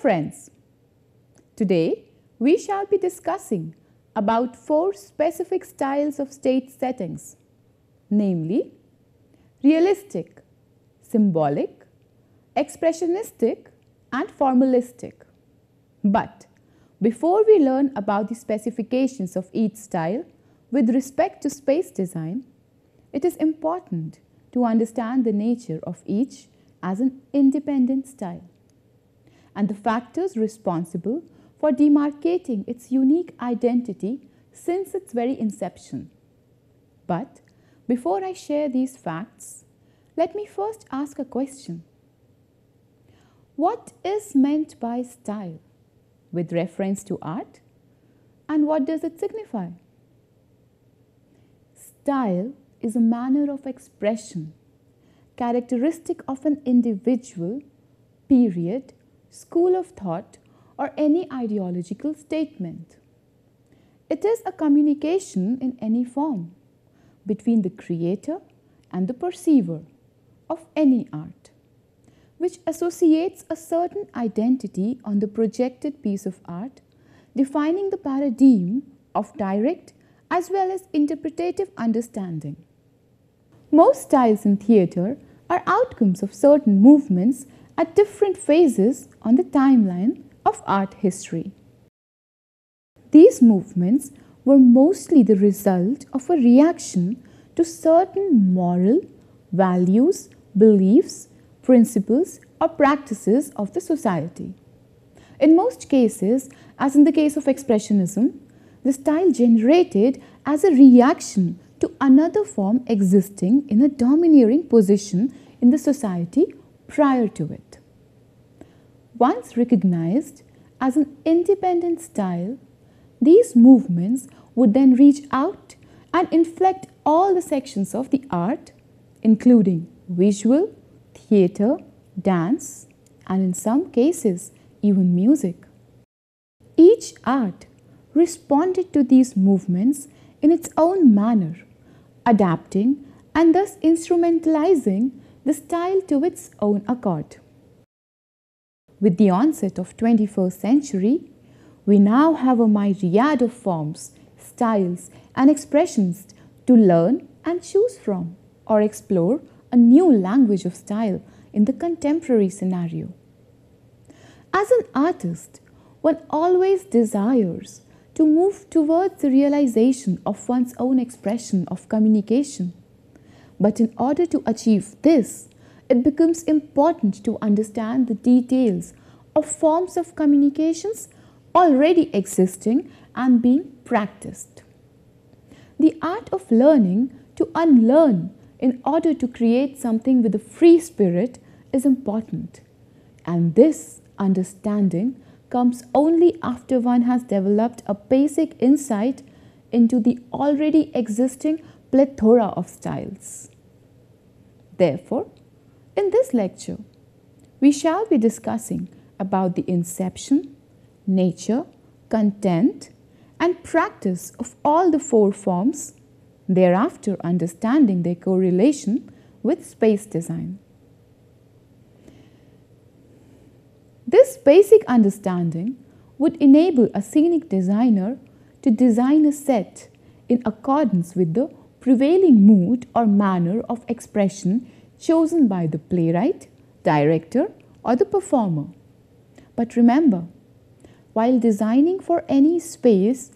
friends, today we shall be discussing about 4 specific styles of stage settings, namely realistic, symbolic, expressionistic and formalistic. But before we learn about the specifications of each style with respect to space design, it is important to understand the nature of each as an independent style and the factors responsible for demarcating its unique identity since its very inception. But before I share these facts, let me first ask a question. What is meant by style with reference to art, and what does it signify? Style is a manner of expression, characteristic of an individual, period, school of thought, or any ideological statement. It is a communication in any form between the creator and the perceiver of any art, which associates a certain identity on the projected piece of art, defining the paradigm of direct as well as interpretative understanding. Most styles in theatre are outcomes of certain movements at different phases on the timeline of art history. These movements were mostly the result of a reaction to certain moral values, beliefs, principles or practices of the society. In most cases, as in the case of Expressionism, the style generated as a reaction to another form existing in a domineering position in the society prior to it. Once recognized as an independent style, these movements would then reach out and inflect all the sections of the art, including visual, theatre, dance, and in some cases, even music. Each art responded to these movements in its own manner, adapting and thus instrumentalizing the style to its own accord. With the onset of 21st century, we now have a myriad of forms, styles and expressions to learn and choose from or explore a new language of style in the contemporary scenario. As an artist, one always desires to move towards the realization of one's own expression of communication. But in order to achieve this, it becomes important to understand the details of forms of communications already existing and being practiced. The art of learning to unlearn in order to create something with a free spirit is important, and this understanding comes only after one has developed a basic insight into the already existing plethora of styles. Therefore, in this lecture, we shall be discussing about the inception, nature, content, and practice of all the 4 forms, thereafter understanding their correlation with space design. This basic understanding would enable a scenic designer to design a set in accordance with the prevailing mood or manner of expression chosen by the playwright, director, or the performer. But remember, while designing for any space,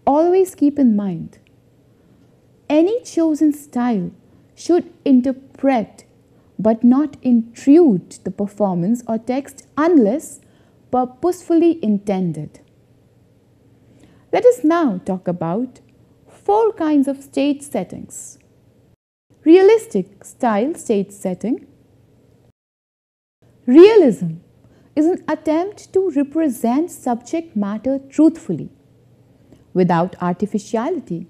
always keep in mind, any chosen style should interpret but not intrude the performance or text unless purposefully intended. Let us now talk about 4 kinds of stage settings. Realistic style stage setting. Realism is an attempt to represent subject matter truthfully, without artificiality,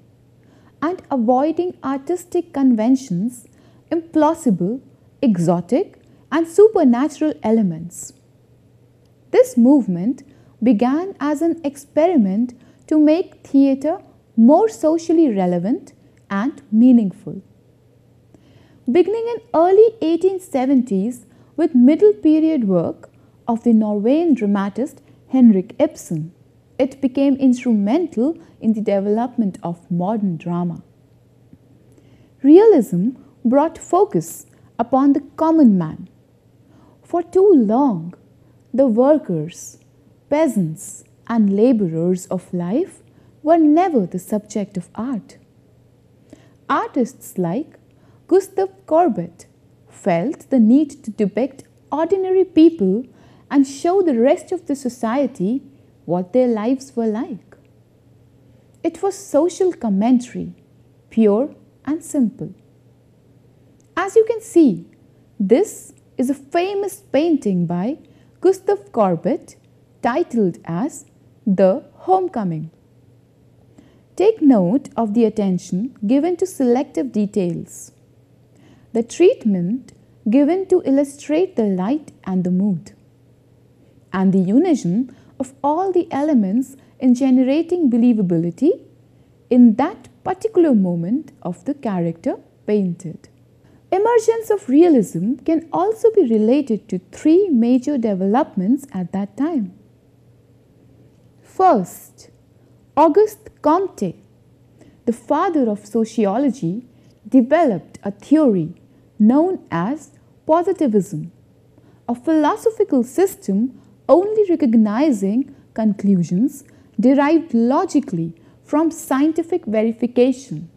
and avoiding artistic conventions, implausible, exotic, and supernatural elements. This movement began as an experiment to make theatre more socially relevant and meaningful. Beginning in early 1870s with middle period work, of the Norwegian dramatist Henrik Ibsen. It became instrumental in the development of modern drama. Realism brought focus upon the common man. For too long, the workers, peasants, and laborers of life were never the subject of art. Artists like Gustav Courbet felt the need to depict ordinary people and show the rest of the society what their lives were like. It was social commentary, pure and simple. As you can see, this is a famous painting by Gustav Courbet titled as The Homecoming. Take note of the attention given to selective details, the treatment given to illustrate the light and the mood, and the unison of all the elements in generating believability in that particular moment of the character painted. Emergence of realism can also be related to three major developments at that time. First, Auguste Comte, the father of sociology, developed a theory known as positivism, a philosophical system only recognizing conclusions derived logically from scientific verification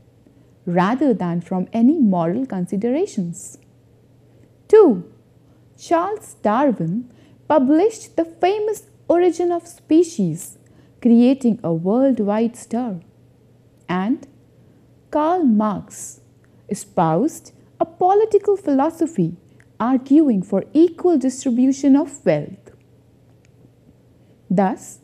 rather than from any moral considerations. 2. Charles Darwin published the famous Origin of Species, creating a worldwide stir. And Karl Marx espoused a political philosophy arguing for equal distribution of wealth. Thus,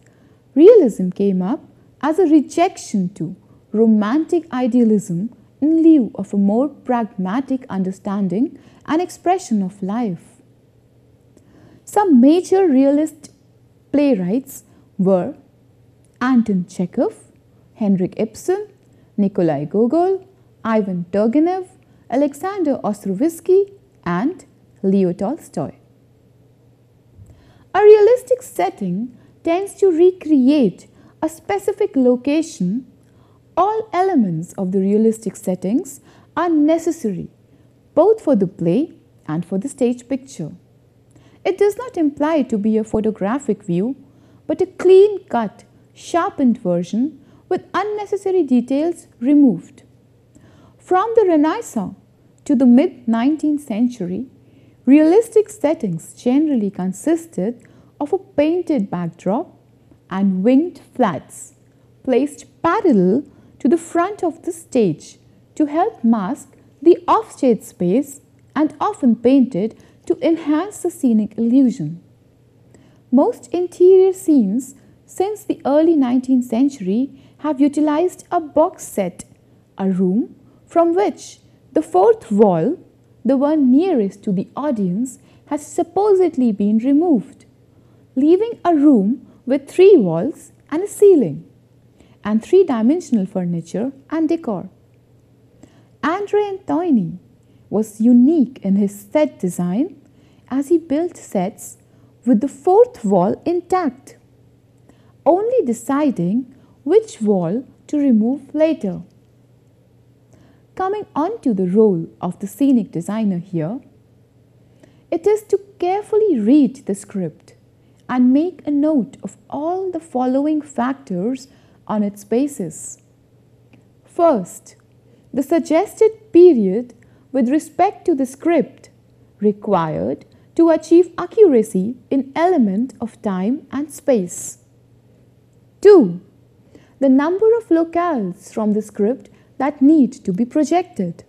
realism came up as a rejection to romantic idealism in lieu of a more pragmatic understanding and expression of life. Some major realist playwrights were Anton Chekhov, Henrik Ibsen, Nikolai Gogol, Ivan Turgenev, Alexander Ostrovsky, and Leo Tolstoy. A realistic setting tends to recreate a specific location. All elements of the realistic settings are necessary both for the play and for the stage picture. It does not imply to be a photographic view, but a clean-cut, sharpened version with unnecessary details removed. From the Renaissance to the mid-19th century, realistic settings generally consisted of a painted backdrop and winged flats placed parallel to the front of the stage to help mask the offstage space and often painted to enhance the scenic illusion. Most interior scenes since the early 19th century have utilized a box set, a room from which the fourth wall, the one nearest to the audience, has supposedly been removed, leaving a room with 3 walls and a ceiling, and 3-dimensional furniture and decor. André Antoni was unique in his set design as he built sets with the fourth wall intact, only deciding which wall to remove later. Coming on to the role of the scenic designer here, it is to carefully read the script and make a note of all the following factors on its basis. First, the suggested period with respect to the script required to achieve accuracy in element of time and space. 2. The number of locales from the script that need to be projected.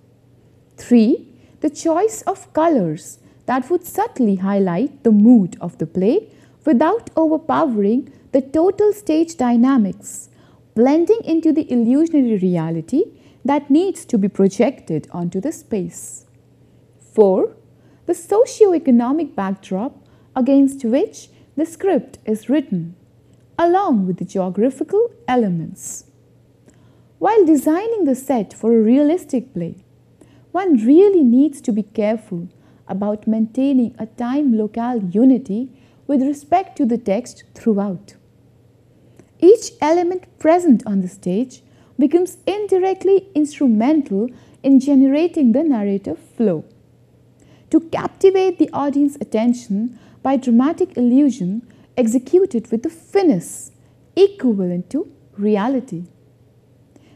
3. The choice of colors that would subtly highlight the mood of the play without overpowering the total stage dynamics, blending into the illusionary reality that needs to be projected onto the space. 4. The socio-economic backdrop against which the script is written, along with the geographical elements. While designing the set for a realistic play, one really needs to be careful about maintaining a time-locale unity with respect to the text throughout. Each element present on the stage becomes indirectly instrumental in generating the narrative flow. To captivate the audience's attention by dramatic illusion executed with a finesse equivalent to reality.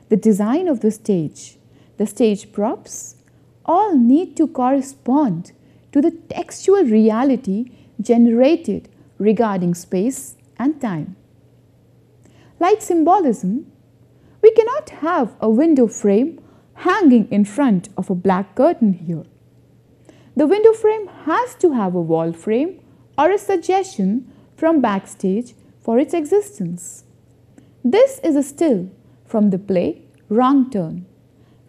The design of the stage props, all need to correspond to the textual reality generated regarding space and time. Like symbolism, we cannot have a window frame hanging in front of a black curtain here. The window frame has to have a wall frame or a suggestion from backstage for its existence. This is a still from the play Wrong Turn,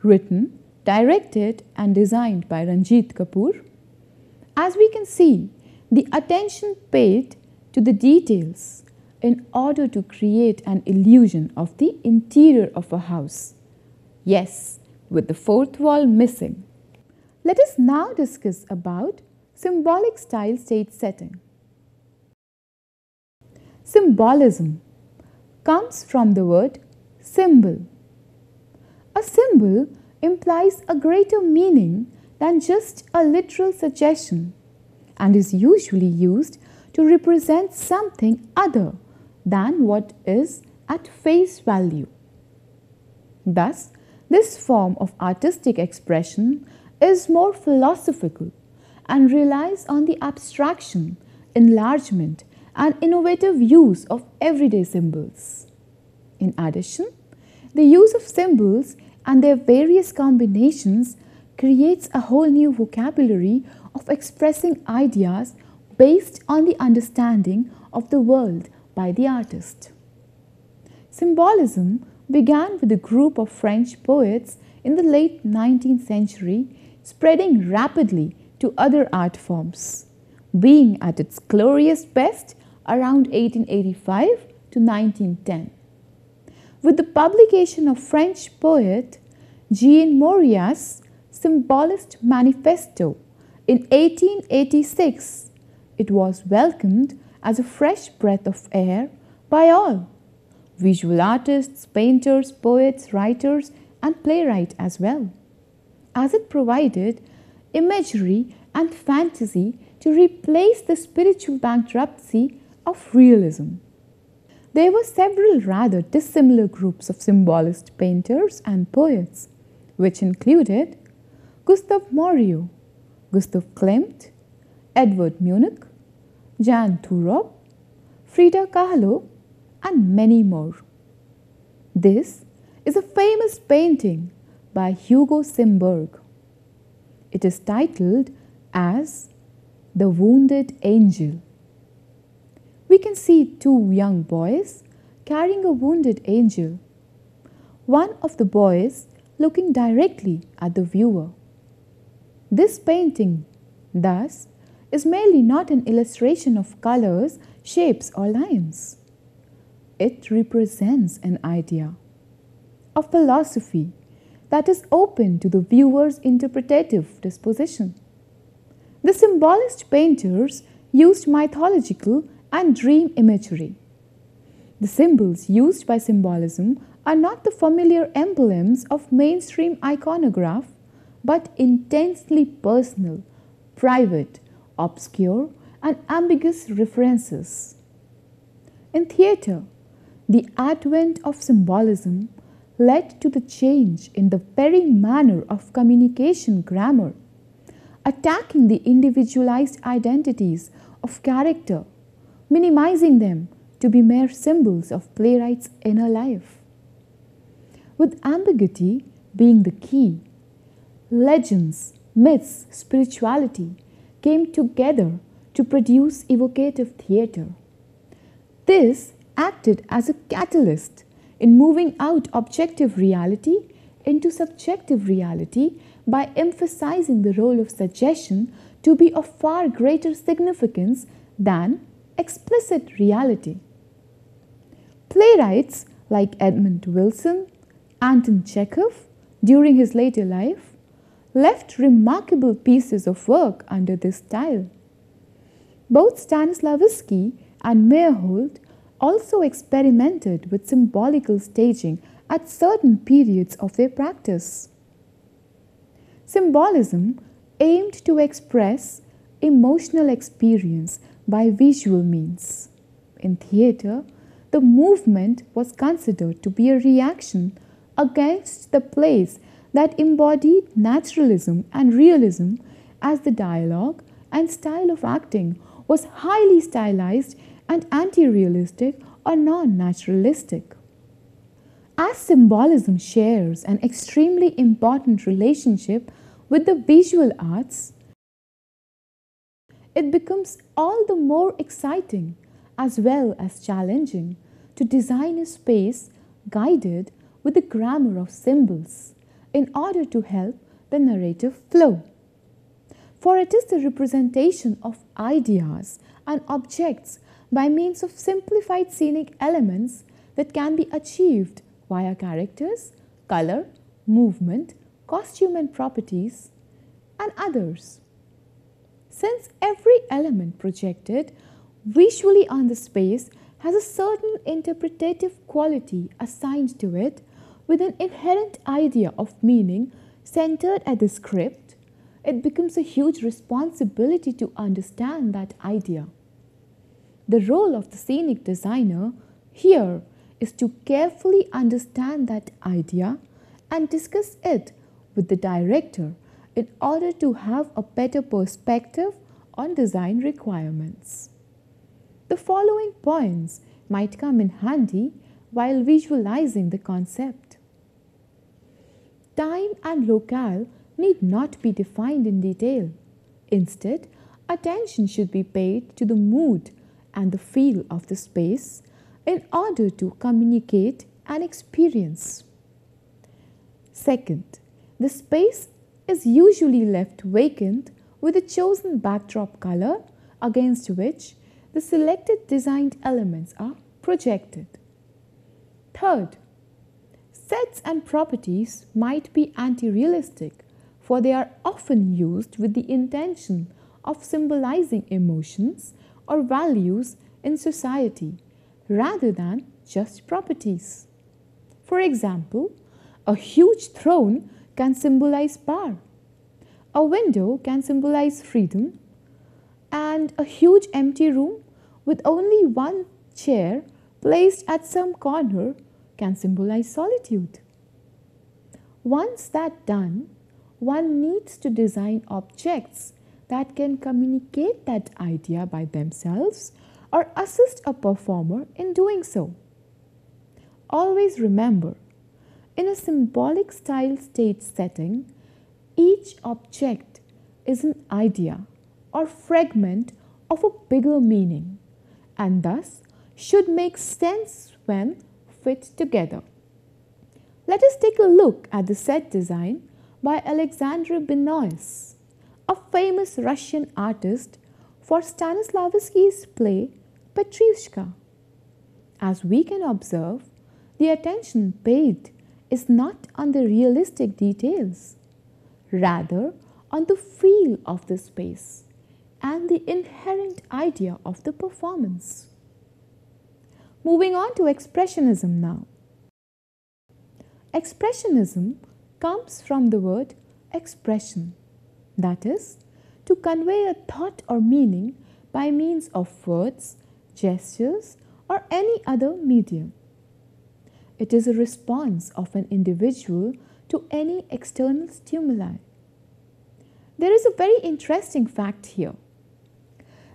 written, directed and designed by Ranjit Kapoor. As we can see, the attention paid to the details in order to create an illusion of the interior of a house. Yes, with the fourth wall missing. Let us now discuss about symbolic style stage setting. Symbolism comes from the word symbol. A symbol implies a greater meaning than just a literal suggestion and is usually used to represent something other than what is at face value. Thus, this form of artistic expression is more philosophical and relies on the abstraction, enlargement, and innovative use of everyday symbols. In addition, the use of symbols and their various combinations creates a whole new vocabulary of expressing ideas based on the understanding of the world by the artist. Symbolism began with a group of French poets in the late 19th century, spreading rapidly to other art forms, being at its glorious best around 1885 to 1910. With the publication of French poet Jean Moriat's Symbolist Manifesto in 1886, it was welcomed as a fresh breath of air by all, visual artists, painters, poets, writers, and playwrights as well, as it provided imagery and fantasy to replace the spiritual bankruptcy of realism. There were several rather dissimilar groups of symbolist painters and poets, which included Gustav Moreau, Gustav Klimt, Edward Munch, Jan Turop, Frida Kahlo, and many more. This is a famous painting by Hugo Simberg. It is titled as The Wounded Angel. We can see two young boys carrying a wounded angel. One of the boys looking directly at the viewer. This painting, thus, is merely not an illustration of colors, shapes, or lines. It represents an idea, a philosophy that is open to the viewer's interpretative disposition. The symbolist painters used mythological and dream imagery. The symbols used by symbolism are not the familiar emblems of mainstream iconograph, but intensely personal, private, obscure, and ambiguous references. In theatre, the advent of symbolism led to the change in the very manner of communication grammar, attacking the individualized identities of character, minimizing them to be mere symbols of playwright's inner life. With ambiguity being the key, legends, myths, spirituality came together to produce evocative theatre. This acted as a catalyst in moving out objective reality into subjective reality by emphasizing the role of suggestion to be of far greater significance than explicit reality. Playwrights like Edmund Wilson, Anton Chekhov, during his later life, left remarkable pieces of work under this style. Both Stanislavski and Meyerhold also experimented with symbolical staging at certain periods of their practice. Symbolism aimed to express emotional experience by visual means. In theatre, the movement was considered to be a reaction against the plays that embodied naturalism and realism, as the dialogue and style of acting was highly stylized and anti-realistic or non-naturalistic. As symbolism shares an extremely important relationship with the visual arts, it becomes all the more exciting as well as challenging to design a space guided with the grammar of symbols in order to help the narrative flow. For it is the representation of ideas and objects by means of simplified scenic elements that can be achieved via characters, color, movement, costume and properties, and others. Since every element projected visually on the space has a certain interpretative quality assigned to it with an inherent idea of meaning centered at the script, it becomes a huge responsibility to understand that idea. The role of the scenic designer here is to carefully understand that idea and discuss it with the director in order to have a better perspective on design requirements. The following points might come in handy while visualizing the concept. Time and locale need not be defined in detail. Instead, attention should be paid to the mood and the feel of the space in order to communicate an experience. Second, the space is usually left vacant with a chosen backdrop color against which the selected designed elements are projected. Third, sets and properties might be anti-realistic, for they are often used with the intention of symbolizing emotions or values in society rather than just properties. For example, a huge throne can symbolize power, a window can symbolize freedom, and a huge empty room with only one chair placed at some corner can symbolize solitude. Once that done, one needs to design objects that can communicate that idea by themselves or assist a performer in doing so. Always remember, in a symbolic style stage setting, each object is an idea or fragment of a bigger meaning and thus should make sense when fit together. Let us take a look at the set design by Alexander Benois, a famous Russian artist, for Stanislavski's play Petrushka. As we can observe, the attention paid is not on the realistic details, rather on the feel of the space and the inherent idea of the performance. Moving on to Expressionism now. Expressionism comes from the word expression, that is, to convey a thought or meaning by means of words, gestures, or any other medium. It is a response of an individual to any external stimuli. There is a very interesting fact here.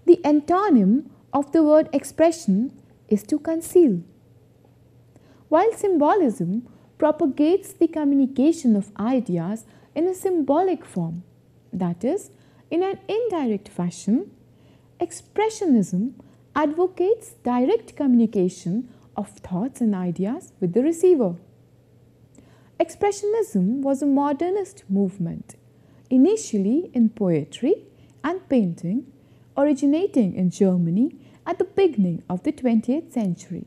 The antonym of the word expression is to conceal. While symbolism propagates the communication of ideas in a symbolic form, that is, in an indirect fashion, Expressionism advocates direct communication of thoughts and ideas with the receiver. Expressionism was a modernist movement, initially in poetry and painting, originating in Germany at the beginning of the 20th century.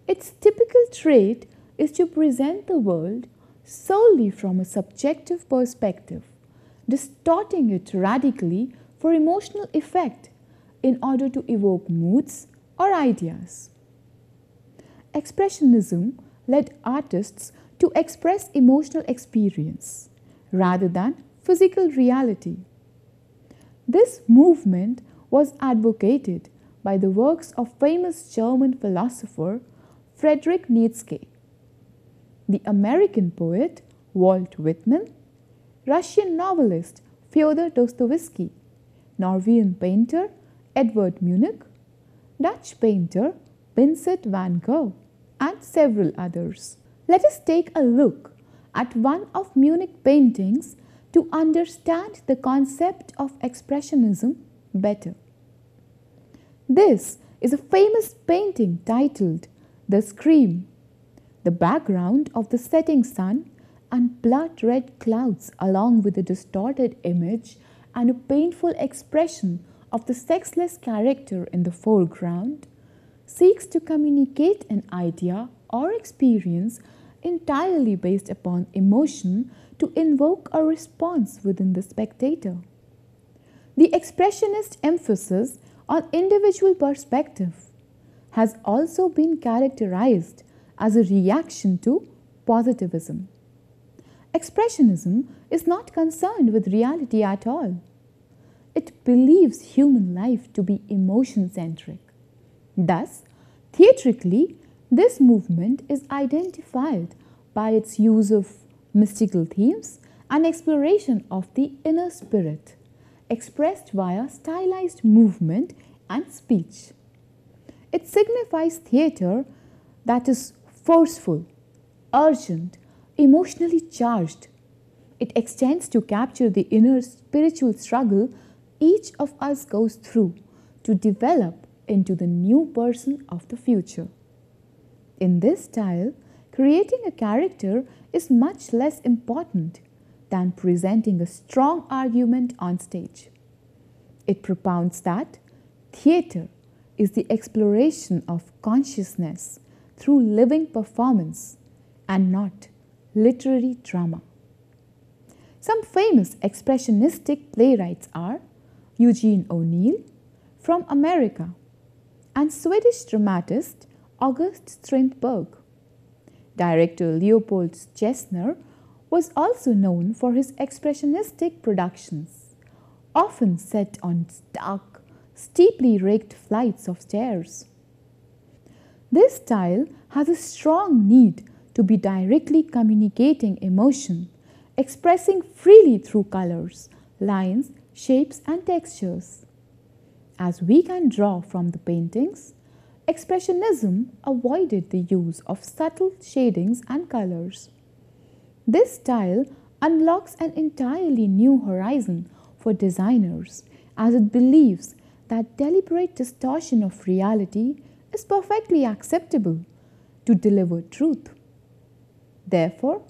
Its typical trait is to present the world solely from a subjective perspective, distorting it radically for emotional effect in order to evoke moods or ideas. Expressionism led artists to express emotional experience rather than physical reality. This movement was advocated by the works of famous German philosopher Friedrich Nietzsche, the American poet Walt Whitman, Russian novelist Fyodor Dostoevsky, Norwegian painter Edvard Munch, Dutch painter Vincent van Gogh, and several others. Let us take a look at one of Munich paintings to understand the concept of Expressionism better. This is a famous painting titled The Scream. The background of the setting sun and blood-red clouds along with a distorted image and a painful expression of the sexless character in the foreground seeks to communicate an idea or experience entirely based upon emotion to invoke a response within the spectator. The expressionist emphasis on individual perspective has also been characterized as a reaction to positivism. Expressionism is not concerned with reality at all. It believes human life to be emotion-centric. Thus, theatrically, this movement is identified by its use of mystical themes and exploration of the inner spirit, expressed via stylized movement and speech. It signifies theatre that is forceful, urgent, emotionally charged. It extends to capture the inner spiritual struggle each of us goes through to develop into the new person of the future. In this style, creating a character is much less important than presenting a strong argument on stage. It propounds that theatre is the exploration of consciousness through living performance and not literary drama. Some famous expressionistic playwrights are Eugene O'Neill from America and Swedish dramatist August Strindberg. Director Leopold Chesner was also known for his expressionistic productions, often set on dark, steeply raked flights of stairs. This style has a strong need to be directly communicating emotion, expressing freely through colors, lines, shapes, and textures. As we can draw from the paintings, Expressionism avoided the use of subtle shadings and colors. This style unlocks an entirely new horizon for designers as it believes that deliberate distortion of reality is perfectly acceptable to deliver truth. Therefore,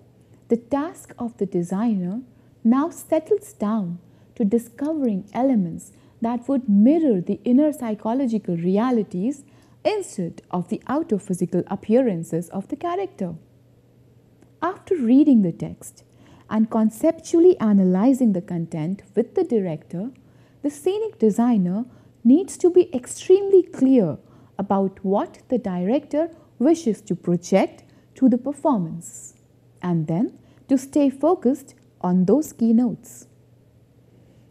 the task of the designer now settles down to discovering elements that would mirror the inner psychological realities instead of the outer physical appearances of the character. After reading the text and conceptually analyzing the content with the director, the scenic designer needs to be extremely clear about what the director wishes to project to the performance, and then to stay focused on those keynotes.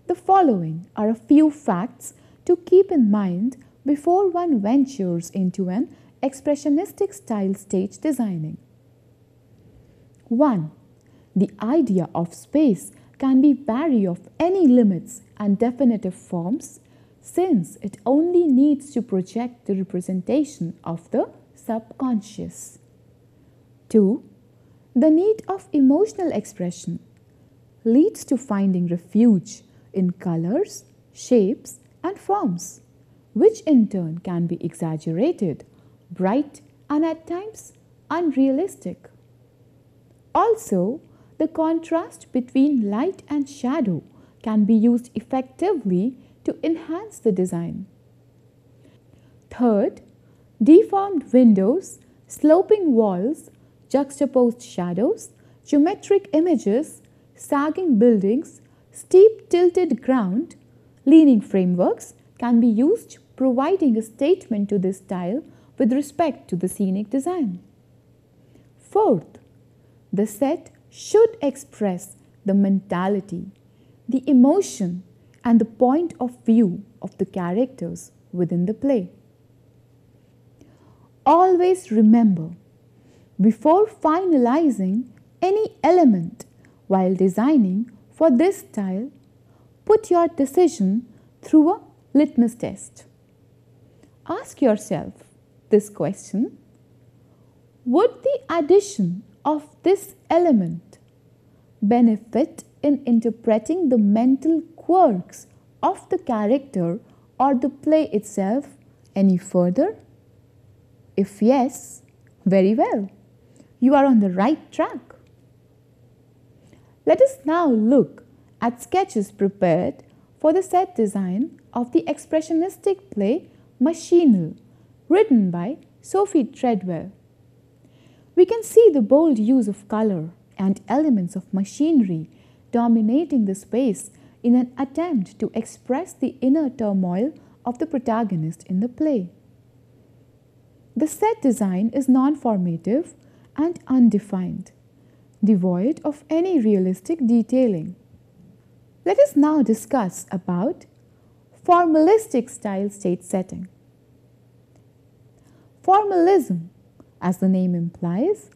The following are a few facts to keep in mind before one ventures into an expressionistic style stage designing. 1. The idea of space can be vary of any limits and definitive forms since it only needs to project the representation of the subconscious. 2. The need of emotional expression leads to finding refuge in colors, shapes, and forms, which in turn can be exaggerated, bright, and at times unrealistic. Also, the contrast between light and shadow can be used effectively to enhance the design. Third, deformed windows, sloping walls, juxtaposed shadows, geometric images, sagging buildings, steep tilted ground, leaning frameworks can be used providing a statement to this style with respect to the scenic design. Fourth, the set should express the mentality, the emotion, and the point of view of the characters within the play. Always remember, before finalizing any element while designing for this style, put your decision through a litmus test. Ask yourself this question: would the addition of this element benefit in interpreting the mental quirks of the character or the play itself any further? If yes, very well, you are on the right track. Let us now look at sketches prepared for the set design of the expressionistic play Machinal, written by Sophie Treadwell. We can see the bold use of color and elements of machinery dominating the space in an attempt to express the inner turmoil of the protagonist in the play. The set design is non-formative and undefined, devoid of any realistic detailing. Let us now discuss about formalistic style stage setting. Formalism, as the name implies,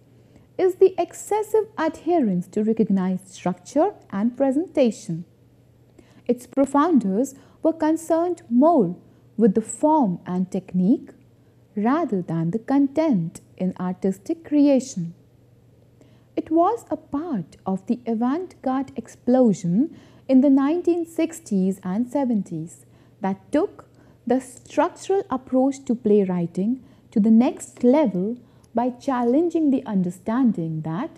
is the excessive adherence to recognized structure and presentation. Its profounders were concerned more with the form and technique rather than the content in artistic creation. It was a part of the avant-garde explosion in the 1960s and 70s that took the structural approach to playwriting to the next level by challenging the understanding that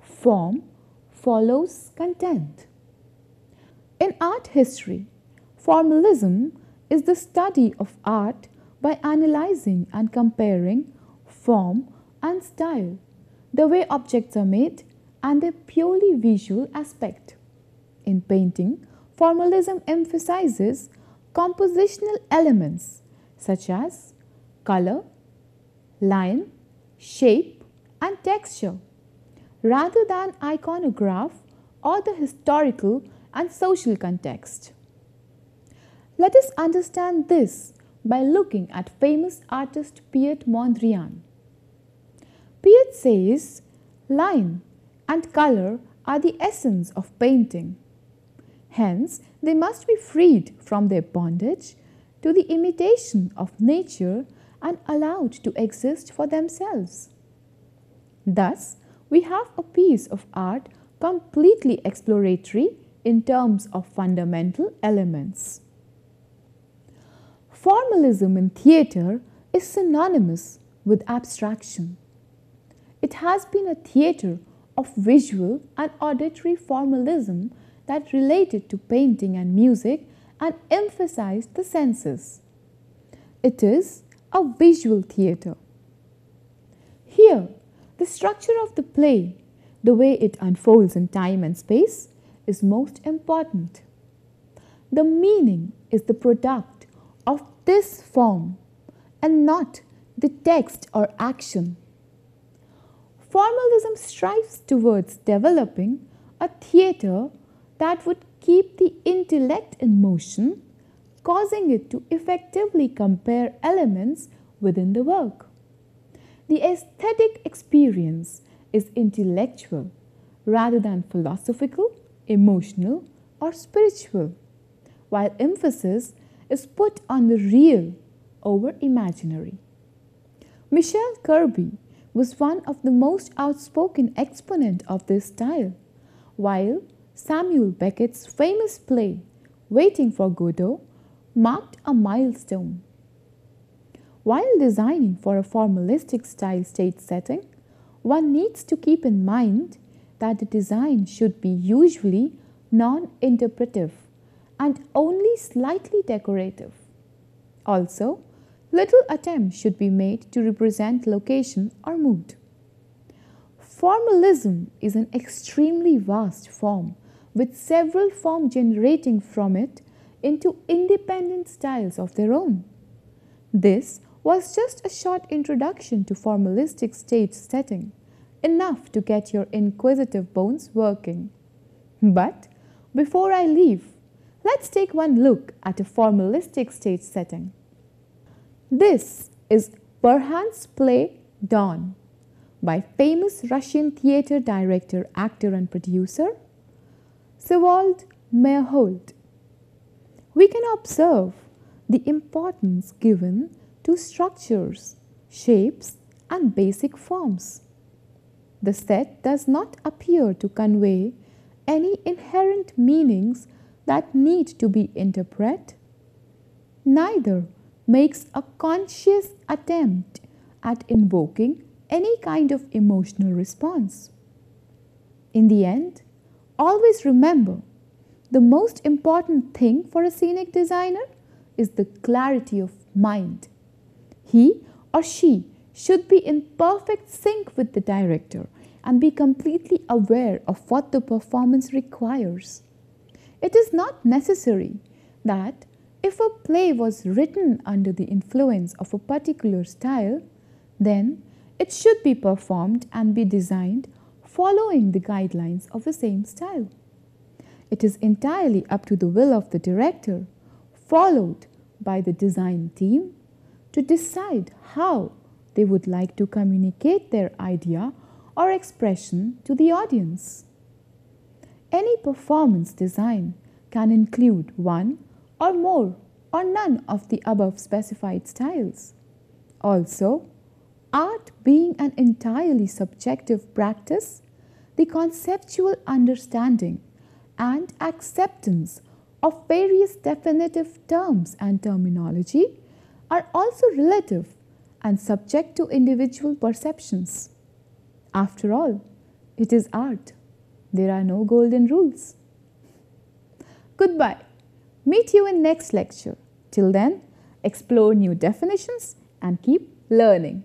form follows content. In art history, formalism is the study of art by analyzing and comparing form and style, the way objects are made, and their purely visual aspect. In painting, formalism emphasizes compositional elements such as color, line, shape, and texture, rather than iconograph or the historical and social context. Let us understand this by looking at famous artist Piet Mondrian. Piet says, line and color are the essence of painting. Hence, they must be freed from their bondage to the imitation of nature and allowed to exist for themselves. Thus, we have a piece of art completely exploratory in terms of fundamental elements. Formalism in theatre is synonymous with abstraction. It has been a theatre of visual and auditory formalism that related to painting and music and emphasized the senses. It is a visual theatre. Here, the structure of the play, the way it unfolds in time and space, is most important. The meaning is the product of this form and not the text or action. Formalism strives towards developing a theatre that would keep the intellect in motion, causing it to effectively compare elements within the work. The aesthetic experience is intellectual rather than philosophical, emotional, or spiritual, while emphasis is put on the real over imaginary. Michel Kirby was one of the most outspoken exponents of this style, while Samuel Beckett's famous play, Waiting for Godot, marked a milestone. While designing for a formalistic style stage setting, one needs to keep in mind that the design should be usually non-interpretive and only slightly decorative. Also, little attempt should be made to represent location or mood. Formalism is an extremely vast form with several forms generating from it into independent styles of their own. This was just a short introduction to formalistic stage setting, enough to get your inquisitive bones working. But before I leave, let's take one look at a formalistic stage setting. This is Burhan's play Dawn by famous Russian theatre director, actor and producer Vsevolod Meyerhold. We can observe the importance given to structures, shapes and basic forms. The set does not appear to convey any inherent meanings that need to be interpreted, neither makes a conscious attempt at invoking any kind of emotional response. In the end, always remember, the most important thing for a scenic designer is the clarity of mind. He or she should be in perfect sync with the director and be completely aware of what the performance requires. It is not necessary that if a play was written under the influence of a particular style, then it should be performed and be designed following the guidelines of the same style. It is entirely up to the will of the director, followed by the design team, to decide how they would like to communicate their idea or expression to the audience. Any performance design can include one or more or none of the above specified styles. Also, art being an entirely subjective practice, the conceptual understanding and acceptance of various definitive terms and terminology are also relative and subject to individual perceptions. After all, it is art. There are no golden rules. Goodbye. Meet you in next lecture. Till then, explore new definitions and keep learning.